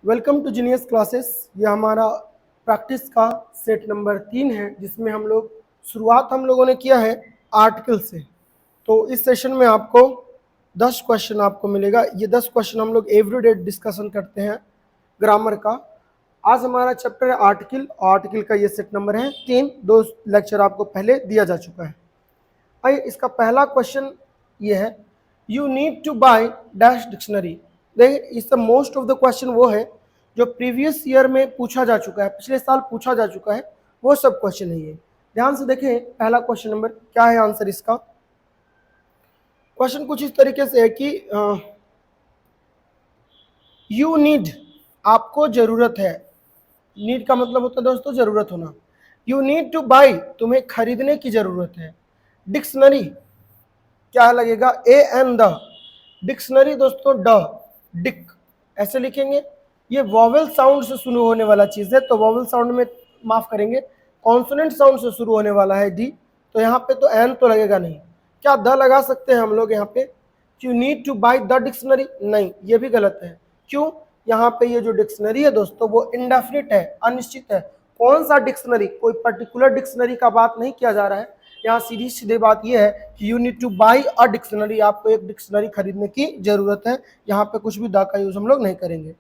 Welcome to genius classes. ये हमारा practice का सेट नंबर 3 है, जिसमें शुरुआत हम लोगों ने किया है आर्टिकल से। तो इस सेशन में आपको 10 क्वेश्चन आपको मिलेगा। ये 10 क्वेश्चन हम लोग एवरीडे डिस्कशन करते हैं ग्रामर का। आज हमारा चैप्टर है आर्टिकल। आर्टिकल का ये सेट नंबर है 3। 2 लेक्चर आपको पहले दिया जा चुका है। आइए, इसका पहला क्वेश्चन ये है, you need to buy dash dictionary. देखिए, इस मोस्ट ऑफ द क्वेश्चन वो है जो प्रीवियस ईयर में पूछा जा चुका है, पिछले साल पूछा जा चुका है, वो सब क्वेश्चन है ये। ध्यान से देखें, पहला क्वेश्चन नंबर क्या है आंसर इसका। क्वेश्चन कुछ इस तरीके से है कि यू नीड, आपको जरूरत है। नीड का मतलब होता है दोस्तों जरूरत होना। यू नीड टू बाय, तुम्हें खरीदने की जरूरत है। डिक्शनरी क्या लगेगा, ए एन द। डिक्शनरी दोस्तों ड, डिक ऐसे लिखेंगे। ये वॉवेल साउंड से शुरू होने वाला चीज है, तो वॉवेल साउंड में माफ करेंगे, कॉन्सोनेंट साउंड से शुरू होने वाला है डी। तो यहाँ पे तो एन तो लगेगा नहीं। क्या द लगा सकते हैं हम लोग यहाँ पे, you need to buy the dictionary? नहीं, ये भी गलत है। क्यों? यहाँ पे ये जो डिक्शनरी है दोस्तों वो इंडेफिनिट है, अनिश्चित है। कौन सा डिक्शनरी? कोई पर्टिकुलर डिक्शनरी का बात नहीं किया जा रहा है यहाँ। सीधी सीधी बात यह है कि you need two by a dictionary, आपको एक डिक्शनरी खरीदने की जरूरत है। यहाँ पे कुछ भी द का यूज हम लोग नहीं करेंगे।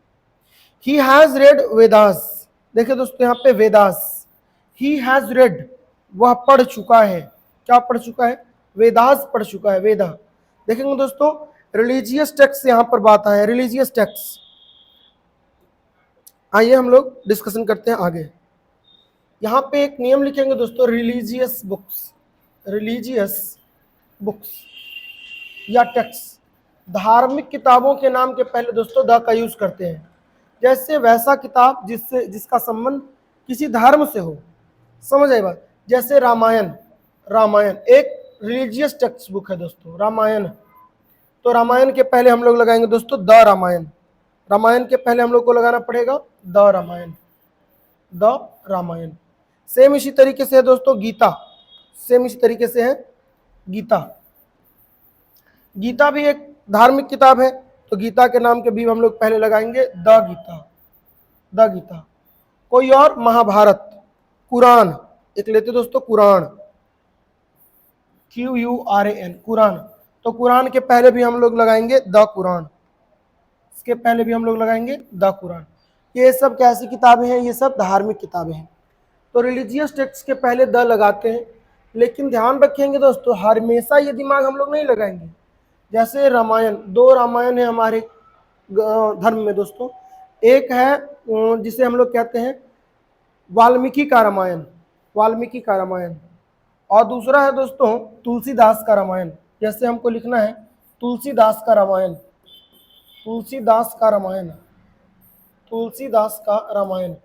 He has red Vedas. देखिए दोस्तों, यहाँ पे वेदास, ही हैज रेड, वह पढ़ चुका है। क्या पढ़ चुका है? वेदास पढ़ चुका है, वेदा। देखेंगे दोस्तों, रिलीजियस टेक्स्ट यहाँ पर बात है, रिलीजियस टेक्स्ट। आइए हम लोग डिस्कशन करते हैं आगे। यहाँ पे एक नियम लिखेंगे दोस्तों, रिलीजियस बुक्स, रिलीजियस बुक्स या टेक्स्ट, धार्मिक किताबों के नाम के पहले दोस्तों द का यूज करते हैं। जैसे वैसा किताब जिसका संबंध किसी धर्म से हो। समझ आई बात? जैसे रामायण, रामायण एक रिलीजियस टेक्स्ट बुक है दोस्तों, रामायण। तो रामायण के पहले हम लोग लगाएंगे दोस्तों द रामायण। रामायण के पहले हम लोग को लगाना पड़ेगा the Ramayana, the Ramayana. Same इसी तरीके से है दोस्तों गीता, सेम इसी तरीके से है गीता। गीता भी एक धार्मिक किताब है, तो गीता के नाम के भी हम लोग पहले लगाएंगे द गीता, द गीता। कोई और? महाभारत, कुरान एक लेते दोस्तों, कुरान, QURAN, कुरान। तो कुरान के पहले भी हम लोग लगाएंगे द कुरान, इसके पहले भी हम लोग लगाएंगे द कुरान। ये सब कैसी किताबें हैं? ये सब धार्मिक किताबें हैं। तो रिलीजियस टेक्स्ट के पहले द लगाते हैं, लेकिन ध्यान रखेंगे दोस्तों, हमेशा ये दिमाग हम लोग नहीं लगाएंगे। जैसे रामायण, 2 रामायण है हमारे धर्म में दोस्तों। एक है जिसे हम लोग कहते हैं वाल्मीकि का रामायण, वाल्मीकि का रामायण, और दूसरा है दोस्तों तुलसीदास का रामायण। जैसे हमको लिखना है तुलसीदास का रामायण, तुलसीदास का रामायण, तुलसीदास का रामायण।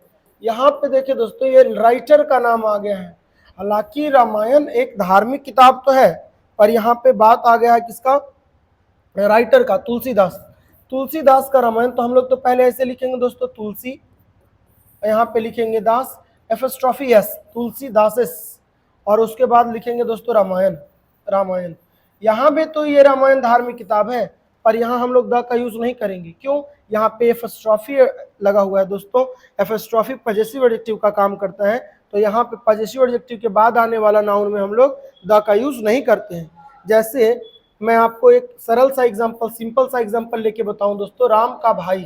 यहाँ पे देखिए दोस्तों, ये राइटर का नाम आ गया है। हालांकि रामायण एक धार्मिक किताब तो है, पर यहाँ पे बात आ गया है किसका? राइटर का, तुलसीदास। तुलसीदास का रामायण। तो हम लोग तो पहले ऐसे लिखेंगे दोस्तों, तुलसी, यहाँ पे लिखेंगे दास, एफस्ट्रॉफी एस, तुलसीदासेस, और उसके बाद लिखेंगे दोस्तों रामायण, रामायण। यहाँ पे तो ये रामायण धार्मिक किताब है, पर यहाँ हम लोग द का यूज नहीं करेंगे। क्यों? यहाँ पे एफस्ट्रॉफी लगा हुआ है दोस्तों। एफस्ट्रॉफी पजेसिव एडजेक्टिव का काम करता है, तो यहाँ पे पजेसिव एडजेक्टिव के बाद आने वाला नाउन में हम लोग द का यूज नहीं करते हैं। जैसे मैं आपको एक सरल सा एग्जांपल, सिंपल सा एग्जांपल लेके बताऊं दोस्तों, राम का भाई,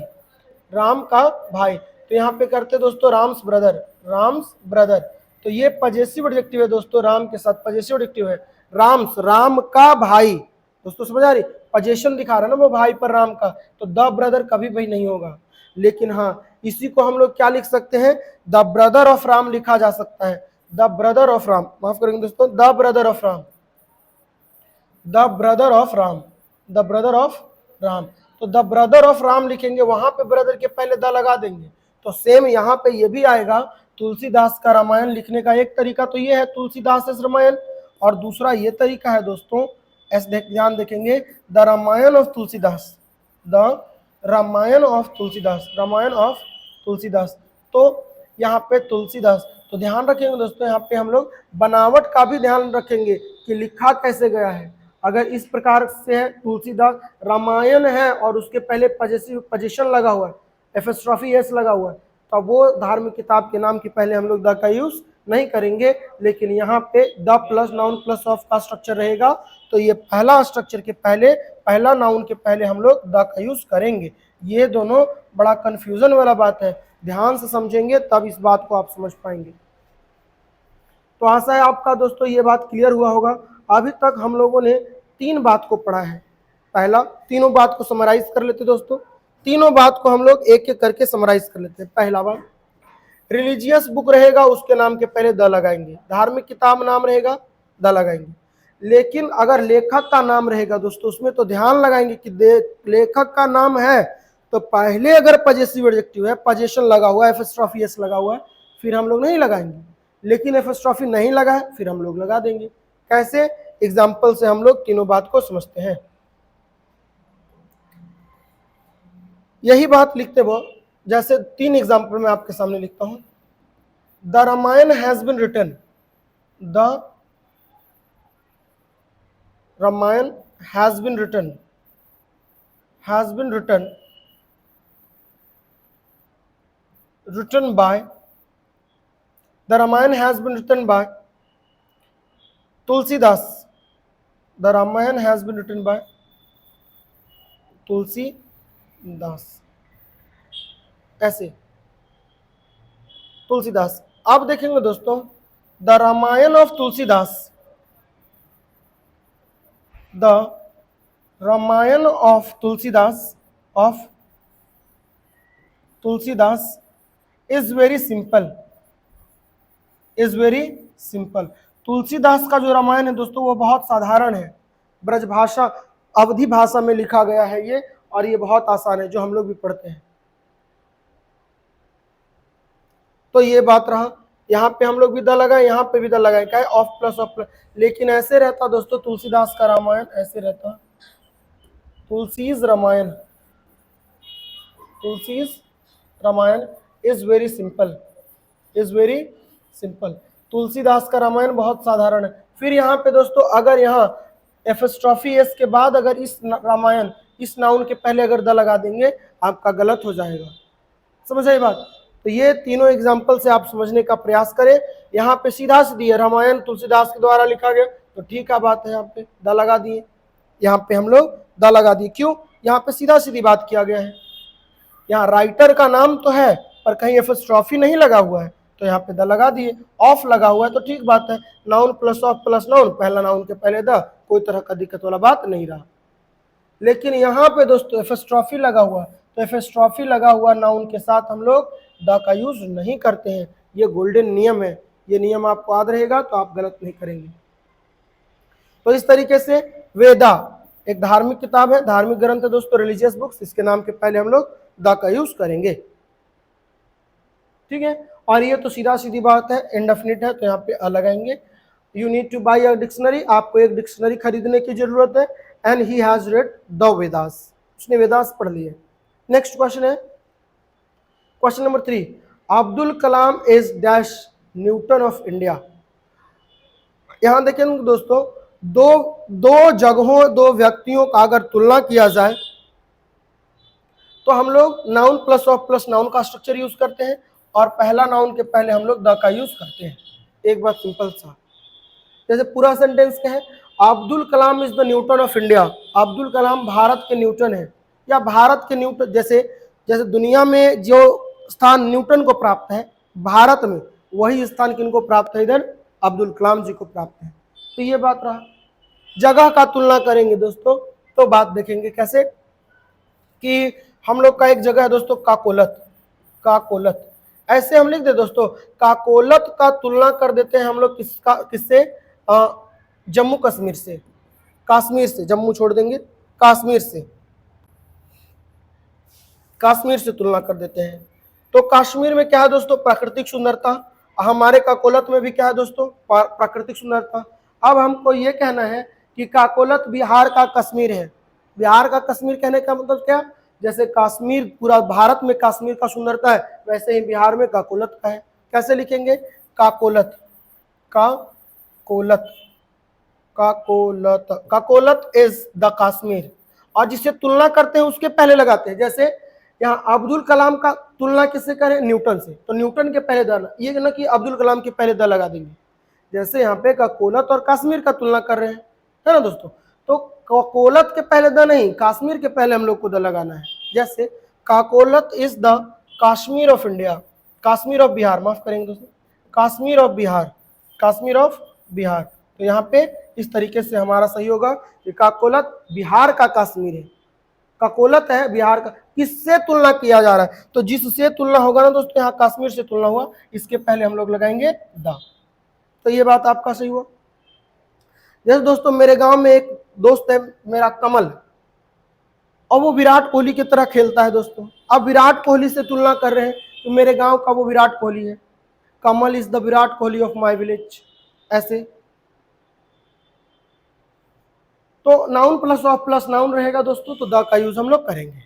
राम का भाई। तो यहाँ पे करते दोस्तों राम्स ब्रदर, राम्स ब्रदर। तो ये पजेसिव एडजेक्टिव है दोस्तों, राम के साथ पजेसिव एडजेक्टिव है, राम्स, राम का भाई। दोस्तों समझ आ रही? पजेशन दिखा रहा है ना वो भाई पर राम का, तो द ब्रदर कभी भी नहीं होगा। लेकिन हाँ, इसी को हम लोग क्या लिख सकते हैं? द ब्रदर ऑफ राम लिखा जा सकता है, द ब्रदर ऑफ राम। माफ करेंगे दोस्तों, the brother of Ram, the brother of Ram, the brother of Ram. तो द ब्रदर ऑफ राम लिखेंगे, वहां पे ब्रदर के पहले द लगा देंगे। तो सेम यहाँ पे ये भी आएगा। तुलसीदास का रामायण लिखने का एक तरीका तो ये है तुलसीदास रामायण, और दूसरा ये तरीका है दोस्तों, ऐसे ध्यान देखेंगे, the Ramayana of Tulsidas, the Ramayana of Tulsidas, Ramayana of Tulsidas. तो यहाँ पे तुलसीदास। तो ध्यान रखेंगे दोस्तों, यहाँ पे हम लोग बनावट का भी ध्यान रखेंगे कि लिखा कैसे गया है। अगर इस प्रकार से है तुलसीदास, रामायण है और उसके पहले पजेशन लगा हुआ है, एफिस्ट्रॉफी एस लगा हुआ है, तो अब वो धार्मिक किताब के नाम के पहले हम लोग द का यूज नहीं करेंगे, लेकिन यहाँ पे the plus noun plus of का स्ट्रक्चर रहेगा, तो ये पहला स्ट्रक्चर के पहले, पहला नाउन के पहले हम लोग द का यूज करेंगे। ये दोनों बड़ा कंफ्यूजन वाला बात है, ध्यान से समझेंगे तब इस बात को आप समझ पाएंगे। तो आशा है आपका दोस्तों ये बात क्लियर हुआ होगा। अभी तक हम लोगों ने 3 बात को पढ़ा है। पहला, तीनों बात को समराइज कर लेते दोस्तों, तीनों बात को हम लोग एक एक करके समराइज कर लेते हैं। पहला बात, रिलीजियस बुक रहेगा उसके नाम के पहले द लगाएंगे, धार्मिक किताब नाम रहेगा द लगाएंगे। लेकिन अगर लेखक का नाम रहेगा दोस्तों उसमें तो ध्यान लगाएंगे कि लेखक का नाम है तो पहले अगर पजेसिव एडजेक्टिव है, पजेशन लगा हुआ है, एफिस्ट्रॉफी एस लगा हुआ है, फिर हम लोग नहीं लगाएंगे। लेकिन एफिस्ट्रॉफी नहीं लगा है फिर हम लोग लगा देंगे। कैसे? एग्जाम्पल से हम लोग तीनों बात को समझते हैं। यही बात लिखते वो, जैसे 3 एग्जाम्पल मैं आपके सामने लिखता हूं। The Ramayana has been written, the Ramayana has been written, has been written, written by, the Ramayana has been written by Tulsidas, the Ramayana has been written by Tulsidas, ऐसे तुलसीदास। अब देखेंगे दोस्तों the Ramayana of Tulsidas, the Ramayana of Tulsidas, of Tulsidas is very simple, is very simple. Tulsidas का जो रामायण है दोस्तों वो बहुत साधारण है, ब्रजभाषा अवधि भाषा में लिखा गया है ये, और ये बहुत आसान है जो हम लोग भी पढ़ते हैं। तो ये बात रहा, यहाँ पे हम लोग भी द लगाए, यहाँ पे भी द लगाए, क्या है? Of plus of plus. लेकिन ऐसे रहता दोस्तों तुलसीदास का रामायण, ऐसे रहता Tulsi's Ramayana, Tulsi's Ramayana is very simple, is very simple. Tulsidas का रामायण बहुत साधारण है। फिर यहाँ पे दोस्तों अगर यहाँ एफिस्ट्रॉफी एस के बाद अगर इस रामायण, इस नाउन के पहले अगर द लगा देंगे आपका गलत हो जाएगा। समझ आई बात? तो ये तीनों एग्जाम्पल से आप समझने का प्रयास करें। यहाँ पे सीधा सीधी है, रामायण तुलसीदास के द्वारा लिखा गया, तो ठीक है बात है, यहाँ पे द लगा दिए, यहाँ पे हम लोग द लगा दिए। क्यों? यहाँ पे सीधा सीधी बात किया गया है। यहाँ राइटर का नाम तो है पर कहीं एफिस्ट्रॉफी नहीं लगा हुआ है, तो यहाँ पे द लगा दिए। ऑफ लगा हुआ है तो ठीक बात है, noun plus of plus noun, पहला नाउन के पहले द, कोई तरह का दिक्कत वाला बात नहीं रहा। लेकिन यहाँ पे दोस्तों एफिस्ट्रॉफी लगा हुआ, तो एफिस्ट्रॉफी लगा हुआ नाउन के साथ हम लोग द का यूज नहीं करते हैं। ये गोल्डन नियम है, ये नियम आपको याद रहेगा तो आप गलत नहीं करेंगे। तो इस तरीके से वेदा एक धार्मिक किताब है, धार्मिक ग्रंथ है दोस्तों, रिलीजियस बुक्स, इसके नाम के पहले हम लोग द का यूज करेंगे। ठीक है, और ये तो सीधा सीधी बात है, इंडेफिनिट है तो यहाँ पे अ लगाएंगे। You need two by a dictionary, आपको एक डिक्शनरी खरीदने की जरूरत है। And he has read the Vedas, उसने वेदास पढ़ लिए। नेक्स्ट क्वेश्चन है question number 3, Abdul Kalam is dash Newton of India. यहां देखेंगे दोस्तों दो जगहों, दो व्यक्तियों का अगर तुलना किया जाए तो हम लोग noun plus of plus noun का स्ट्रक्चर यूज करते हैं, और पहला नाउन के पहले हम लोग द का यूज करते हैं। एक बात सिंपल सा, जैसे पूरा सेंटेंस क्या है, Abdul Kalam is the Newton of India, Abdul Kalam Bharat के न्यूटन है, या भारत के न्यूटन, जैसे जैसे दुनिया में जो स्थान न्यूटन को प्राप्त है भारत में, वही स्थान किनको प्राप्त है? इधर अब्दुल कलाम जी को प्राप्त है। तो ये बात रहा। जगह का तुलना करेंगे दोस्तों तो बात देखेंगे कैसे, कि हम लोग का एक जगह है दोस्तों काकोलत, काकोलत ऐसे हम लिख दे दोस्तों, काकोलत का तुलना कर देते हैं हम लोग किससे? जम्मू कश्मीर से, कश्मीर से, जम्मू छोड़ देंगे, कश्मीर से, कश्मीर से तुलना कर देते हैं। तो कश्मीर में क्या है दोस्तों? प्राकृतिक सुंदरता। हमारे काकोलत में भी क्या है दोस्तों? प्राकृतिक सुंदरता। अब हमको ये कहना है कि काकोलत बिहार का कश्मीर है। बिहार का कश्मीर कहने का मतलब क्या? जैसे कश्मीर पूरा भारत में कश्मीर का सुंदरता है, वैसे ही बिहार में काकोलत का है। कैसे लिखेंगे? काकोलत, काकोलत, काकोलत, काकोलत इज द कश्मीर। और जिससे तुलना करते हैं उसके पहले लगाते हैं। जैसे यहाँ अब्दुल कलाम का तुलना किससे करें, न्यूटन से, तो न्यूटन के पहले द, ये ना कि अब्दुल कलाम के पहले द लगा देंगे। जैसे यहाँ पे काकोलत और कश्मीर का तुलना कर रहे हैं, है ना दोस्तों, तो काकोलत के पहले द नहीं, कश्मीर के पहले हम लोग को द लगाना है। जैसे Kakolat is the Kashmir of India, Kashmir of Bihar, माफ करेंगे दोस्तों, कश्मीर ऑफ बिहार, कश्मीर ऑफ बिहार। तो यहाँ पे इस तरीके से हमारा सही होगा कि काकोलत बिहार का कश्मीर है, काकोलत है बिहार का। किससे तुलना किया जा रहा है, तो जिससे तुलना होगा ना दोस्तों, यहाँ कश्मीर से तुलना हुआ, इसके पहले हम लोग लगाएंगे द। तो ये बात आपका सही हुआ। जैसे दोस्तों मेरे गांव में एक दोस्त है मेरा कमल, और वो विराट कोहली की तरह खेलता है दोस्तों। अब विराट कोहली से तुलना कर रहे हैं, तो मेरे गांव का वो विराट कोहली है, Kamal is the Virat Kohli of my village, ऐसे। तो noun plus of plus noun रहेगा दोस्तों, तो द का यूज हम लोग करेंगे,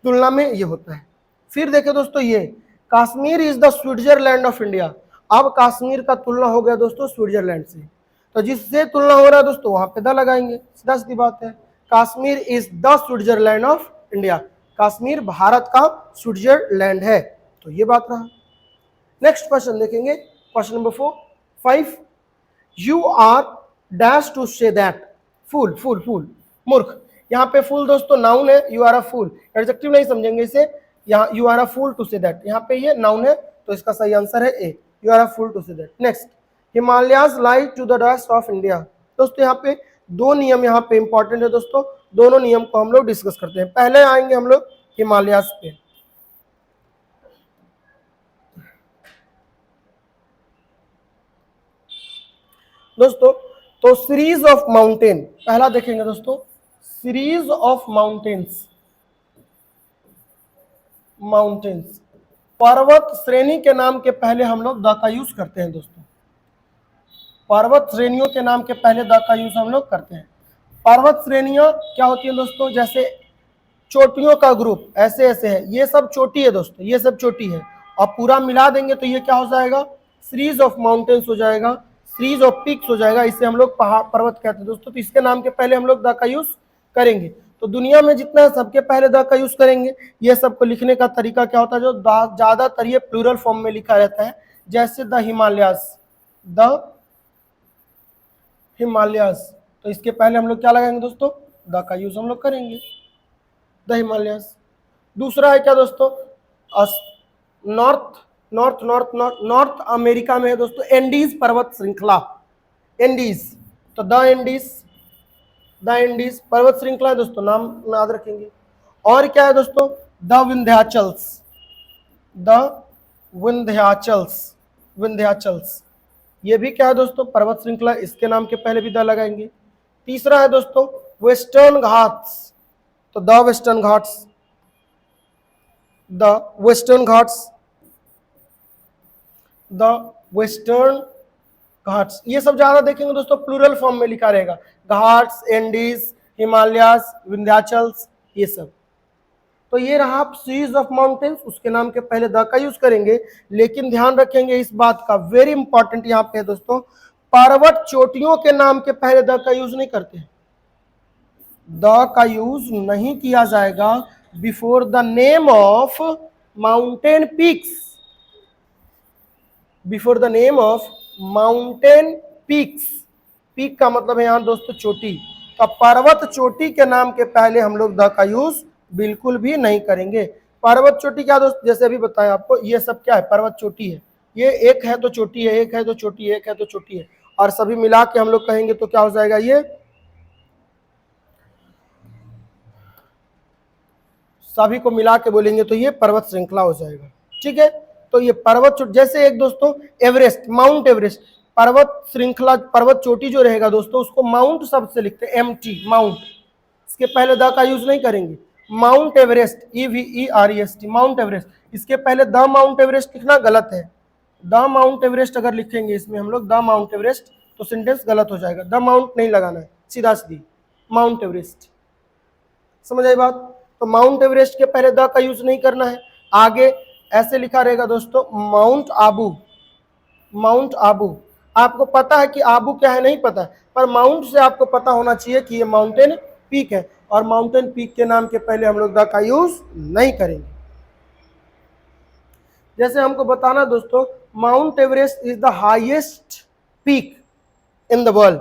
तुलना में ये होता है। फिर देखिए दोस्तों, ये Kashmir is the Switzerland of India. अब कश्मीर का तुलना हो गया दोस्तों स्विट्जरलैंड से, तो जिससे तुलना हो रहा है दोस्तों वहां पे द लगाएंगे, सीधा सीधी बात है। Kashmir is the Switzerland of India, Kashmir Bharat का स्विट्जरलैंड है, तो ये बात रहा। नेक्स्ट क्वेश्चन देखेंगे, question number 5, you are dash to say that, fool, fool, fool, मूर्ख। यहाँ पे फूल दोस्तों नाउन है, you are a fool, adjective नहीं समझेंगे इसे, यहाँ you are a fool to say that, यहाँ पे ये नाउन है, तो इसका सही आंसर है A, you are a fool to say that. Next, Himalayas lie to the west of India. दोस्तों यहाँ पे दो नियम यहाँ पे इंपॉर्टेंट है दोस्तों, दोनों नियम को हम लोग डिस्कस करते हैं। पहले आएंगे हम लोग हिमालयाज पे। दोस्तों तो सीरीज ऑफ माउंटेन पहला देखेंगे दोस्तों, सीरीज ऑफ माउंटेन्स, माउंटेन्स, पर्वत श्रेणी के नाम के पहले हम लोग द का यूज करते हैं दोस्तों, पर्वत श्रेणियों के नाम के पहले द का यूज हम लोग करते हैं। पर्वत श्रेणियां क्या होती है दोस्तों, जैसे चोटियों का ग्रुप ऐसे ऐसे है, ये सब चोटी है दोस्तों, ये सब चोटी है, और पूरा मिला देंगे तो ये क्या हो जाएगा, सीरीज ऑफ माउंटेन्स हो जाएगा, सीरीज ऑफ पीक्स हो जाएगा, इसे हम लोग पहाड़ पर्वत कहते हैं दोस्तों। तो इसके नाम के पहले हम लोग द का यूज करेंगे। तो दुनिया में जितना है सबके पहले द का यूज करेंगे। ये सबको लिखने का तरीका क्या होता है, जो ज्यादातर ये प्लूरल फॉर्म में लिखा रहता है, जैसे द हिमालयास, द हिमालयास, तो इसके पहले हम लोग क्या लगाएंगे दोस्तों, द का यूज हम लोग करेंगे, द हिमालयास। दूसरा है क्या दोस्तों, north north north north north America में है दोस्तों एंडीज पर्वत श्रृंखला, एंडीज, तो द एंडीज, द एंडीज पर्वत श्रृंखला है दोस्तों, नाम याद रखेंगे। और क्या है दोस्तों, द विंध्याचल्स, द विंध्याचल्स, विंध्याचल्स, ये भी क्या है दोस्तों, पर्वत श्रृंखला, इसके नाम के पहले भी द लगाएंगे। तीसरा है दोस्तों वेस्टर्न घाट्स, तो the western Ghats, the western Ghats, the western Ghats, ये सब ज्यादा देखेंगे दोस्तों प्लूरल फॉर्म में लिखा रहेगा, घाट्स, एंडीज, हिमालयास, विंध्याचल्स, ये सब। तो ये रहा सीरीज ऑफ माउंटेन्स, उसके नाम के पहले द का यूज करेंगे। लेकिन ध्यान रखेंगे इस बात का, वेरी इंपॉर्टेंट यहाँ पे है दोस्तों, पर्वत चोटियों के नाम के पहले द का यूज नहीं करते हैं, द का यूज नहीं किया जाएगा before the name of mountain peaks, before the name of mountain peaks, peak का मतलब है यहाँ दोस्तों चोटी, तो पर्वत चोटी के नाम के पहले हम लोग द का यूज बिल्कुल भी नहीं करेंगे। पर्वत चोटी क्या दोस्त, जैसे अभी बताया आपको, ये सब क्या है, पर्वत चोटी है, ये एक है तो चोटी है, एक है तो चोटी है, एक है तो चोटी है, और सभी मिला के हम लोग कहेंगे तो क्या हो जाएगा, ये सभी को मिला के बोलेंगे तो ये पर्वत श्रृंखला हो जाएगा, ठीक है। तो ये पर्वत चोटी, जैसे एक दोस्तों एवरेस्ट, माउंट एवरेस्ट, पर्वत श्रृंखला, पर्वत चोटी जो रहेगा दोस्तों उसको माउंट शब्द से लिखते हैं, MT, माउंट, इसके पहले द का यूज नहीं करेंगे। Mount Everest, EVEREST, mount Everest, इसके पहले द माउंट एवरेस्ट लिखना गलत है, द माउंट एवरेस्ट अगर लिखेंगे इसमें हम लोग द माउंट एवरेस्ट, तो सेंटेंस गलत हो जाएगा, द माउंट नहीं लगाना है, सीधा सीधी माउंट एवरेस्ट, समझ आई बात। तो माउंट एवरेस्ट के पहले द का यूज नहीं करना है। आगे ऐसे लिखा रहेगा दोस्तों माउंट आबू, माउंट आबू, आपको पता है कि आबू क्या है नहीं पता, पर माउंट से आपको पता होना चाहिए कि ये माउंटेन पीक है, और माउंटेन पीक के नाम के पहले हम लोग द का यूज नहीं करेंगे, जैसे हमको बताना दोस्तों, mount Everest is the highest peak in the world.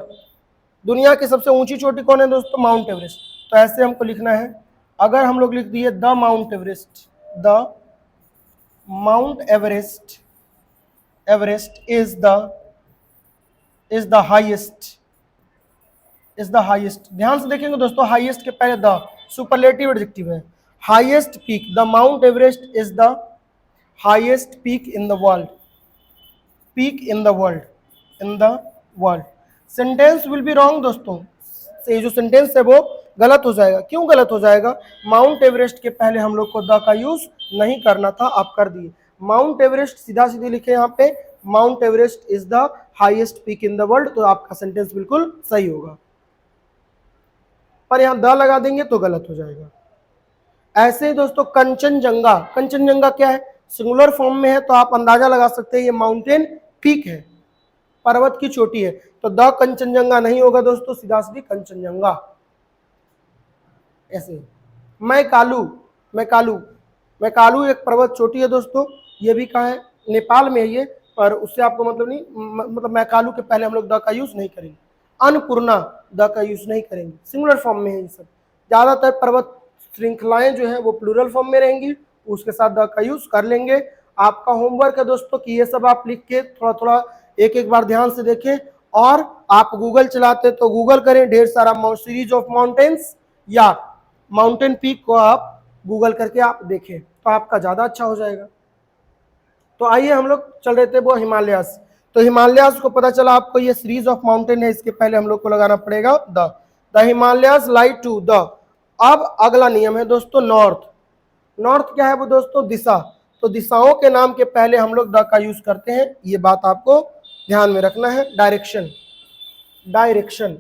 दुनिया की सबसे ऊंची चोटी कौन है दोस्तों? Mount Everest. तो ऐसे हमको लिखना है, अगर हम लोग लिख दिए the mount Everest, the mount Everest, Everest is the highest, is the highest. ध्यान से देखेंगे दोस्तों, हाईएस्ट के पहले द सुपरलेटिव एडजेक्टिव है। Highest peak, the mount Everest is the highest peak in the world, peak in the world, in the world. Sentence will be wrong दोस्तों, ये जो सेंटेंस है वो गलत हो जाएगा। क्यों गलत हो जाएगा? माउंट एवरेस्ट के पहले हम लोग को द का यूज नहीं करना था, आप कर दिए। माउंट एवरेस्ट सीधा सीधे लिखे यहाँ पे, mount Everest is the highest peak in the world, तो आपका सेंटेंस बिल्कुल सही होगा। पर यहाँ द लगा देंगे तो गलत हो जाएगा। ऐसे ही दोस्तों कंचनजंगा, कंचनजंगा क्या है? सिंगुलर फॉर्म में है, तो आप अंदाजा लगा सकते हैं ये माउंटेन पीक है, पर्वत की चोटी है। तो द कंचनजंगा नहीं होगा दोस्तों, सीधा सीधी कंचनजंगा। ऐसे मैकालू, मैकालू, मैकालू एक पर्वत चोटी है दोस्तों, ये भी कहाँ है? नेपाल में है ये, पर उससे आपको मतलब नहीं, मतलब मैकालू के पहले हम लोग द का यूज नहीं करेंगे। अन्नपूर्णा, द का यूज नहीं करेंगे, सिंगुलर फॉर्म में है ये सब। ज्यादातर पर्वत श्रृंखलाएं जो है वो प्लूरल फॉर्म में रहेंगी, उसके साथ द का यूज कर लेंगे। आपका होमवर्क है दोस्तों कि ये सब आप लिख के थोड़ा थोड़ा एक एक बार ध्यान से देखें, और आप गूगल चलाते तो गूगल करें, ढेर सारा सीरीज ऑफ माउंटेन्स या माउंटेन पीक को आप गूगल करके आप देखें, तो आपका ज्यादा अच्छा हो जाएगा। तो आइए हम लोग चल रहे थे वो हिमालयास। तो हिमालयास को पता चला आपको ये सीरीज ऑफ माउंटेन है, इसके पहले हम लोग को लगाना पड़ेगा the Himalayas lie to the. अब अगला नियम है दोस्तों नॉर्थ। नॉर्थ क्या है वो दोस्तों? दिशा। तो दिशाओं के नाम के पहले हम लोग द का यूज करते हैं, ये बात आपको ध्यान में रखना है। डायरेक्शन, डायरेक्शन,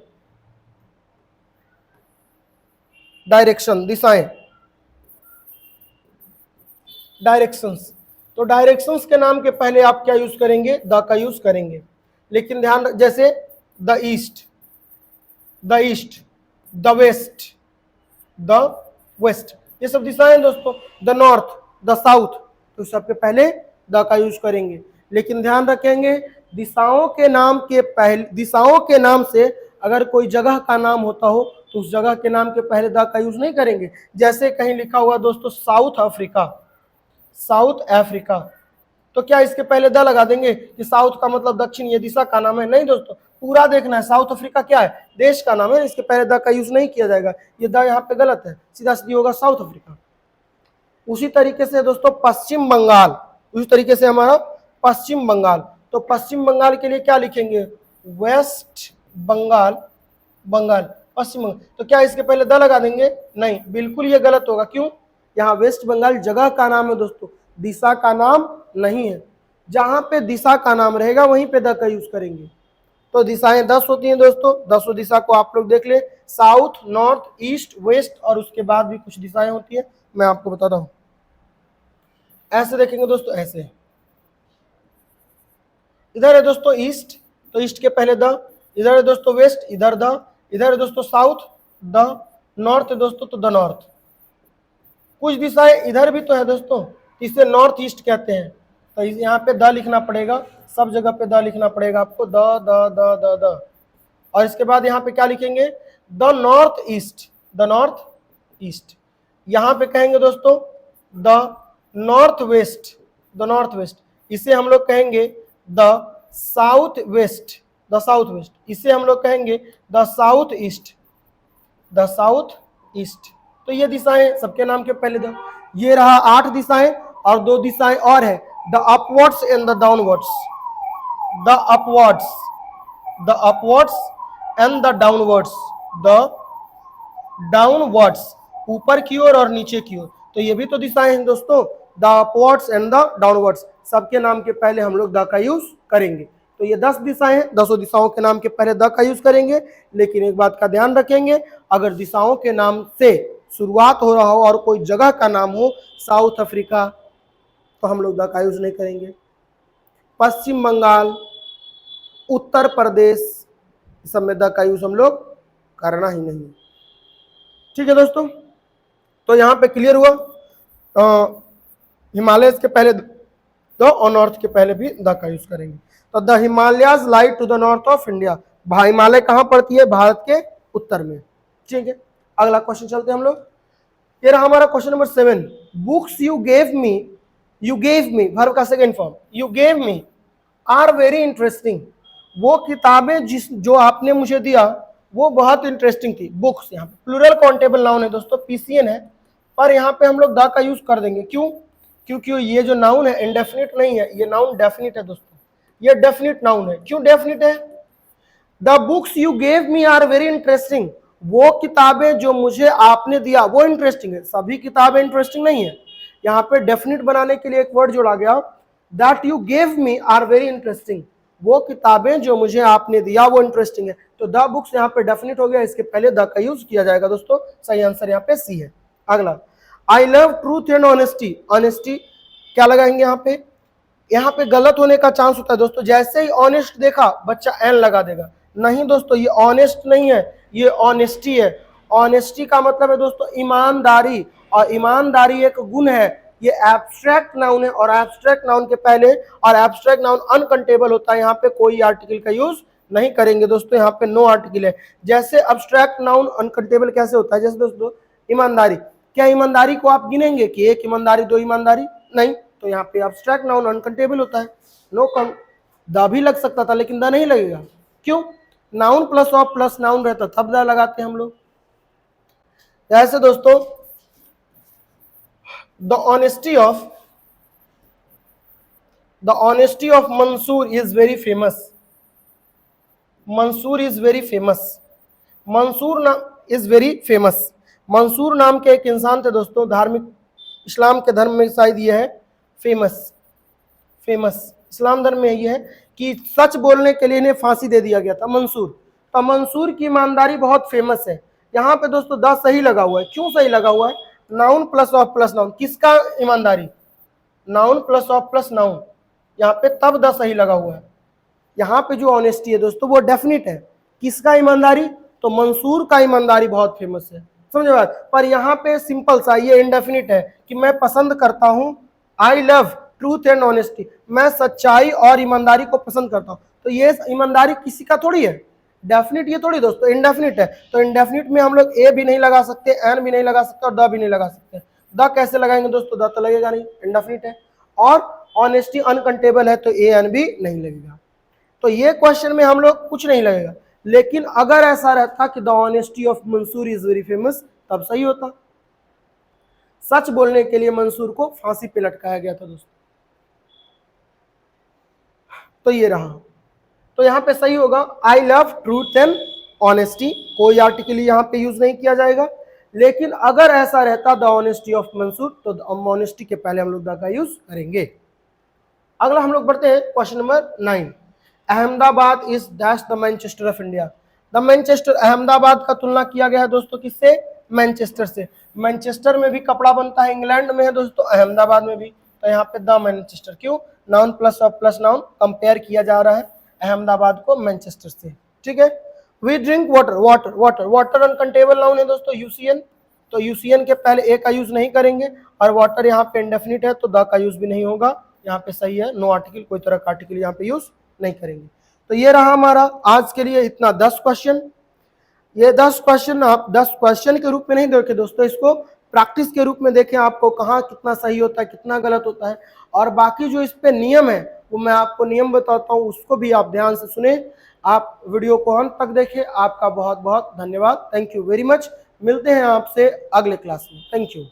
डायरेक्शन, दिशाएं, डायरेक्शंस। तो डायरेक्शंस के नाम के पहले आप क्या यूज करेंगे? द का यूज करेंगे। लेकिन ध्यान, जैसे the east, the east, the west, the west, ये सब दिशाएं दोस्तों। द नॉर्थ, द साउथ, तो सबके पहले द का यूज करेंगे। लेकिन ध्यान रखेंगे, दिशाओं के नाम के पहले, दिशाओं के नाम से अगर कोई जगह का नाम होता हो तो उस जगह के नाम के पहले द का यूज नहीं करेंगे। जैसे कहीं लिखा हुआ दोस्तों साउथ अफ्रीका, साउथ अफ्रीका, तो क्या इसके पहले द लगा देंगे कि साउथ का मतलब दक्षिण, ये दिशा का नाम है? नहीं दोस्तों, पूरा देखना है। साउथ अफ्रीका क्या है? देश का नाम है, इसके पहले द का यूज नहीं किया जाएगा। ये द यहाँ पे गलत है, सीधा सीधी होगा साउथ अफ्रीका। उसी तरीके से दोस्तों पश्चिम बंगाल, उसी तरीके से हमारा पश्चिम बंगाल, तो पश्चिम बंगाल के लिए क्या लिखेंगे? वेस्ट बंगाल, बंगाल, पश्चिम बंगाल। तो क्या इसके पहले द लगा देंगे? नहीं, बिल्कुल ये गलत होगा। क्यों? यहाँ वेस्ट बंगाल जगह का नाम है दोस्तों, दिशा का नाम नहीं है। जहां पे दिशा का नाम रहेगा वहीं पे द का यूज करेंगे। तो दिशाएं 10 होती हैं दोस्तों, 10 दिशा को आप लोग देख ले, साउथ, नॉर्थ, ईस्ट, वेस्ट, और उसके बाद भी कुछ दिशाएं होती है, मैं आपको बताता हूं। ऐसे देखेंगे दोस्तों, ऐसे इधर है दोस्तों ईस्ट, तो ईस्ट के पहले द, इधर है दोस्तों वेस्ट, इधर द, इधर है दोस्तों साउथ, द, नॉर्थ है दोस्तों तो द नॉर्थ। कुछ दिशाएं इधर भी तो है दोस्तों, इसे नॉर्थ ईस्ट कहते हैं, तो यहाँ पे द लिखना पड़ेगा, सब जगह पे द लिखना पड़ेगा आपको, the the the the the. और इसके बाद यहाँ पे क्या लिखेंगे? The north east, the north east. यहाँ पे कहेंगे दोस्तों the north west, the north west. इसे हम लोग कहेंगे the south west, the south west. इसे हम लोग कहेंगे the south east, the south east. तो ये दिशाएं सबके नाम के पहले द। ये रहा 8 दिशाएं, और 2 दिशाएं और है, the upwards and the downwards, the upwards, the upwards and the downwards, the downwards, ऊपर की ओर और नीचे की ओर। तो ये भी तो दिशाएं हैं दोस्तों, the upwards and the downwards, सबके नाम के पहले हम लोग द का यूज करेंगे। तो ये 10 दिशाएं हैं, 10 दिशाओं के नाम के पहले द का यूज करेंगे। लेकिन एक बात का ध्यान रखेंगे, अगर दिशाओं के नाम से शुरुआत हो रहा हो और कोई जगह का नाम हो साउथ अफ्रीका, तो हम लोग द का यूज नहीं करेंगे। पश्चिम बंगाल, उत्तर प्रदेश, सब में द का यूज हम लोग करना ही नहीं। ठीक है दोस्तों, तो यहाँ पे क्लियर हुआ। हिमालय के पहले तो नॉर्थ के पहले भी द का यूज करेंगे। तो the Himalayas lie to the north of India, Himalaya कहाँ पड़ती है? भारत के उत्तर में। ठीक है, अगला क्वेश्चन चलते हैं हम लोग। ये रहा हमारा question number 7। Books you gave me, verb का second form, you gave me are very interesting. वो किताबें जो आपने मुझे दिया वो बहुत इंटरेस्टिंग थी। बुक्स यहाँ पे प्लूरल काउंटेबल नाउन है दोस्तों, पीसीएन है, पर यहाँ पे हम लोग द का यूज कर देंगे। क्यों? क्योंकि ये जो नाउन है इंडेफिनिट नहीं है, ये नाउन डेफिनिट है दोस्तों, ये डेफिनिट नाउन है। क्यों डेफिनिट है? The books you gave me are very interesting, वो किताबें जो मुझे आपने दिया वो इंटरेस्टिंग है। सभी किताबें इंटरेस्टिंग नहीं है, यहाँ पे डेफिनिट बनाने के लिए एक वर्ड जोड़ा गया, that you gave me are very interesting, वो किताबें जो मुझे आपने दिया वो इंटरेस्टिंग है। तो द बुक्स यहाँ पे डेफिनिट हो गया, इसके पहले द का यूज किया जाएगा दोस्तों। सही आंसर यहाँ पे सी है। अगला, I love truth and honesty, honesty क्या लगाएंगे यहाँ पे गलत होने का चांस होता है दोस्तों। जैसे ही ऑनेस्ट देखा बच्चा एन लगा देगा, नहीं दोस्तों, ये ऑनेस्ट नहीं है, ये ऑनेस्टी है। ऑनेस्टी का मतलब है दोस्तों ईमानदारी, और ईमानदारी एक गुण है। ये एब्स्ट्रैक्ट नाउन है, और एब्स्ट्रैक्ट नाउन के पहले, और एब्स्ट्रैक्ट नाउन अनकंटेबल होता है, यहाँ पे कोई आर्टिकल का यूज नहीं करेंगे दोस्तों, यहाँ पे नो आर्टिकल है। जैसे एब्स्ट्रैक्ट नाउन अनकंटेबल कैसे होता है? जैसे दोस्तों ईमानदारी, क्या ईमानदारी को आप गिनेंगे कि एक ईमानदारी, दो ईमानदारी? नहीं, तो यहाँ पे एब्स्ट्रैक्ट नाउन अनकंटेबल होता है। नो कम, द भी लग सकता था लेकिन द नहीं लगेगा। क्यों? Noun plus of plus noun रहता तब द लगाते हैं हम लोग। ऐसे दोस्तों the honesty of Mansoor is very famous, Mansoor is very famous, Mansoor नाम इज वेरी फेमस। मंसूर नाम के एक इंसान थे दोस्तों, धार्मिक इस्लाम के धर्म में शायद ये है फेमस, इस्लाम धर्म में ये है कि सच बोलने के लिए इन्हें फांसी दे दिया गया था, मंसूर। तो मंसूर की ईमानदारी बहुत फेमस है। यहाँ पे दोस्तों द सही लगा हुआ है। क्यों सही लगा हुआ है? Noun plus of plus noun, किसका ईमानदारी? Noun plus of plus noun, यहाँ पे तब द सही लगा हुआ है। यहाँ पे जो ऑनेस्टी है दोस्तों वो डेफिनिट है। किसका ईमानदारी? तो मंसूर का ईमानदारी बहुत फेमस है, समझे बात। पर यहाँ पे सिंपल सा ये इंडेफिनिट है कि मैं पसंद करता हूँ, I love truth and honesty, मैं सच्चाई और ईमानदारी को पसंद करता हूँ। तो ये ईमानदारी किसी का थोड़ी है, डेफिनिट ये थोड़ी दोस्तों, इंडेफिनिट है। तो इंडेफिनिट में हम लोग ए भी नहीं लगा सकते, एन भी नहीं लगा सकते, और द भी नहीं लगा सकते। द कैसे लगाएंगे दोस्तों? द तो लगेगा नहीं, इंडेफिनिट है। और ऑनेस्टी अनकंटेबल है तो ए एन भी नहीं लगेगा। तो ये क्वेश्चन में हम लोग कुछ नहीं लगेगा। लेकिन अगर ऐसा रहता कि the honesty of Mansoor is very famous, तब सही होता। सच बोलने के लिए मंसूर को फांसी पे लटकाया गया था दोस्तों। तो ये रहा, तो यहाँ पे सही होगा I love truth and honesty, कोई आर्टिकल यहाँ पे यूज नहीं किया जाएगा। लेकिन अगर ऐसा रहता द ऑनेस्टी ऑफ मंसूर, तो ऑनेस्टी के पहले हम लोग द का यूज करेंगे। अगला हम लोग बढ़ते हैं question number 9। Ahmedabad is dash the Manchester of India. The Manchester, Ahmedabad का तुलना किया गया है दोस्तों किससे? मैनचेस्टर से। मैनचेस्टर में भी कपड़ा बनता है, इंग्लैंड में है दोस्तों, अहमदाबाद में भी। तो यहाँ पे द मैनचेस्टर, क्यों? Noun plus of plus noun compare किया जा रहा है अहमदाबाद को मैनचेस्टर से। ठीक है, we drink water, water water water uncountable noun है दोस्तों, यूसीएन। तो यूसीएन के पहले ए का यूज नहीं करेंगे, और वाटर यहाँ पे इंडेफिनिट है तो द का यूज भी नहीं होगा। यहाँ पे सही है, नो आर्टिकल, कोई तरह का आर्टिकल यहाँ पे यूज नहीं करेंगे। तो ये रहा हमारा आज के लिए इतना 10 क्वेश्चन। ये 10 क्वेश्चन आप 10 क्वेश्चन के रूप में नहीं देखें दोस्तों, इसको प्रैक्टिस के रूप में देखें, आपको कहाँ कितना सही होता है, कितना गलत होता है। और बाकी जो इस पे नियम है वो मैं आपको नियम बताता हूँ, उसको भी आप ध्यान से सुने। आप वीडियो को अंत तक देखें। आपका बहुत बहुत धन्यवाद, थैंक यू वेरी मच। मिलते हैं आपसे अगले क्लास में, थैंक यू।